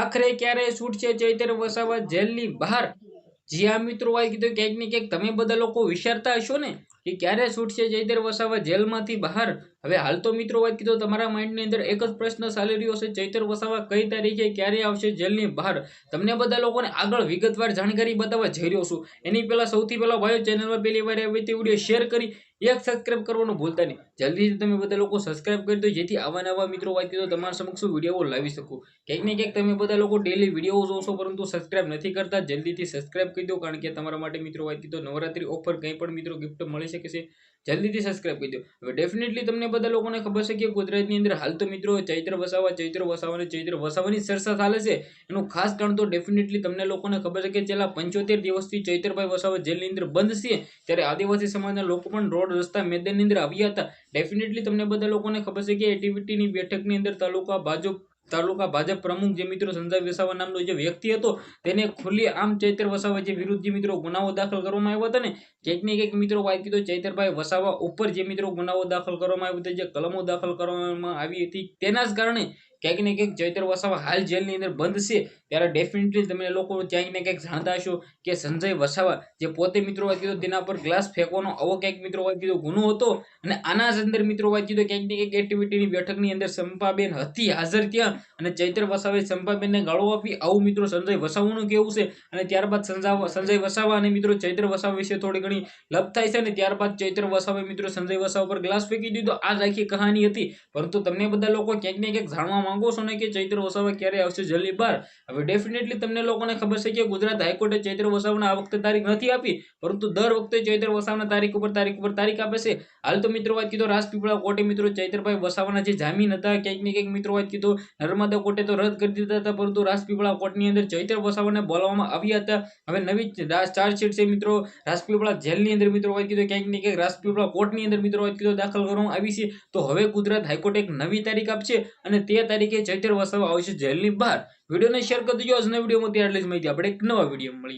આખરે ક્યારે છૂટશે ચૈતર વસાવા જેલની બહાર? જી હા મિત્રો, વાત કીધું ક્યાંક ને ક્યાંક તમે બધા લોકો વિચારતા હશો ને કે ક્યારે છૂટશે ચૈતર વસાવા જેલમાંથી બહાર. હવે હાલ તો મિત્રો વાત કીધું તમારા માઇન્ડની અંદર એક જ પ્રશ્ન ચાલી રહ્યો છે, ચૈતર વસાવા કઈ તારીખે ક્યારે આવશે જેલની બહાર. તમને બધા લોકોને આગળ વિગતવાર જાણકારી બતાવવા જઈ રહ્યો છું. એની પહેલા સૌથી પહેલા ભાઈઓ, ચેનલમાં પહેલી વાર આવી તે વિડીયો શેર કરી એક સબસ્ક્રાઇબ કરવાનું ભૂલતા નહીં. જલ્દીથી તમે બધા લોકો સબસ્ક્રાઇબ કરી દો, જેથી આવા નવા મિત્રો વાત કીધું તમારા સમક્ષ વિડીયો લાવી શકું. ક્યાંક ને ક્યાંક તમે બધા લોકો ડેલી વિડીયો જોશો પરંતુ સબસ્ક્રાઇબ નથી કરતા. જલ્દીથી સબસ્ક્રાઇબ કરી દો, કારણ કે તમારા માટે મિત્રો વાત કીધું નવરાત્રી ઓફર કંઈ પણ મિત્રો ગિફ્ટ મળી શકે છે. જલ્દીથી સબસ્ક્રાઇબ કરી દો. હવે ડેફિનેટલી તમને બધા લોકોને ખબર છે કે ગુજરાતની અંદર હાલ તો મિત્રો ચૈત્ર વસાવાની ચર્ચા ચાલે છે. એનું ખાસ કારણ તો ડેફિનેટલી તમને લોકોને ખબર છે કે છેલ્લા 75 દિવસથી ચૈતરભાઈ વસાવા જેલની અંદર બંધ છે. ત્યારે આદિવાસી સમાજના લોકો પણ રોડ રસ્તા મેદાનની અંદર આવ્યા હતા. ડેફિનેટલી તમને બધા લોકોને ખબર છે કે એટીવીટીની બેઠકની અંદર તાલુકા ભાજપ પ્રમુખ જે મિત્રો સંજય વસાવા નામનો જે વ્યક્તિ હતો, તેને ખુલ્લી આમ ચૈતર વસાવા જે વિરુદ્ધ જે મિત્રો ગુનાઓ દાખલ કરવામાં આવ્યા હતા ને, ક્યાંક ને ક્યાંક મિત્રો વાત કીધું ચૈતરભાઈ વસાવા ઉપર જે મિત્રો ગુનાઓ દાખલ કરવામાં આવ્યા હતા, જે કલમો દાખલ કરવામાં આવી હતી, તેના જ કારણે ક્યાંક ને ક્યાંક ચૈતર વસાવા હાલ જેલની અંદર બંધ છે. ત્યારે ડેફિનેટલી તમે લોકો ક્યાંક ને ક્યાંક જાણતા હશો કે સંજય વસાવા જે પોતે મિત્રો વાત કીધું તેના પર ગ્લાસ ફેંકવાનો આવો ક્યાંક મિત્રો વાત કીધું ગુનો હતો. અને આના જ અંદર મિત્રો વાત કીધું ક્યાંક ને ક્યાંક એક્ટિવિટીની બેઠકની અંદર ચંપાબેન હતી હાજર ત્યાં, અને ચૈતર વસાવાએ ચંપાબેનને ગાળો આપી, આવું મિત્રો સંજય વસાવાનું કેવું છે. અને ત્યારબાદ સંજય વસાવા અને મિત્રો ચૈતર વસાવા વિશે થોડી ઘણી લપ થાય છે, અને ત્યારબાદ ચૈતર વસાવાએ મિત્રો સંજય વસાવા પર ગ્લાસ ફેંકી દીધો. આ જ આખી કહાની હતી. પરંતુ તમને બધા લોકો ક્યાંક ને ક્યાંક જાણવા માંગો છો ને કે ચૈતર વસાવા ક્યારે આવશે જેલની બહાર. હવે ડેફિનેટલી તમને લોકોને ખબર છે કે ગુજરાત હાઈકોર્ટે ચૈતર વસાવાને આ વખતે તારીખ નથી આપી, પરંતુ દર વખતે ચૈતર વસાવાના તારીખ ઉપર તારીખ આપે છે. હાલ તો મિત્રો વાત કીધું રાજપીપળા કોર્ટે મિત્રો ચૈતરભાઈ વસાવાના જે જામીન હતા ક્યાંક ને ક્યાંક મિત્રો વાત કીધું નર્મદા કોર્ટે તો રદ કરી દીધા હતા, પરંતુ રાજપીપળા કોર્ટની અંદર ચૈતર વસાવાને બોલાવવામાં આવ્યા હતા. હવે નવી ચાર્જશીટ છે મિત્રો રાજપીપળા જેલની અંદર મિત્રો વાત કીધું ક્યાંક ને ક્યાંક રાજપીપળા કોર્ટની અંદર મિત્રો વાત કીધું દાખલ કરવામાં આવી છે. તો હવે ગુજરાત હાઈકોર્ટ એક નવી તારીખ આપશે અને તે તારીખે ચૈતર વસાવા આવશે જેલની બહાર. વિડીયોને શેર કરી દેજો. આજના વિડીયોમાં આટલી જ માહિતી. આપણે એક નવા વિડીયો મળીએ.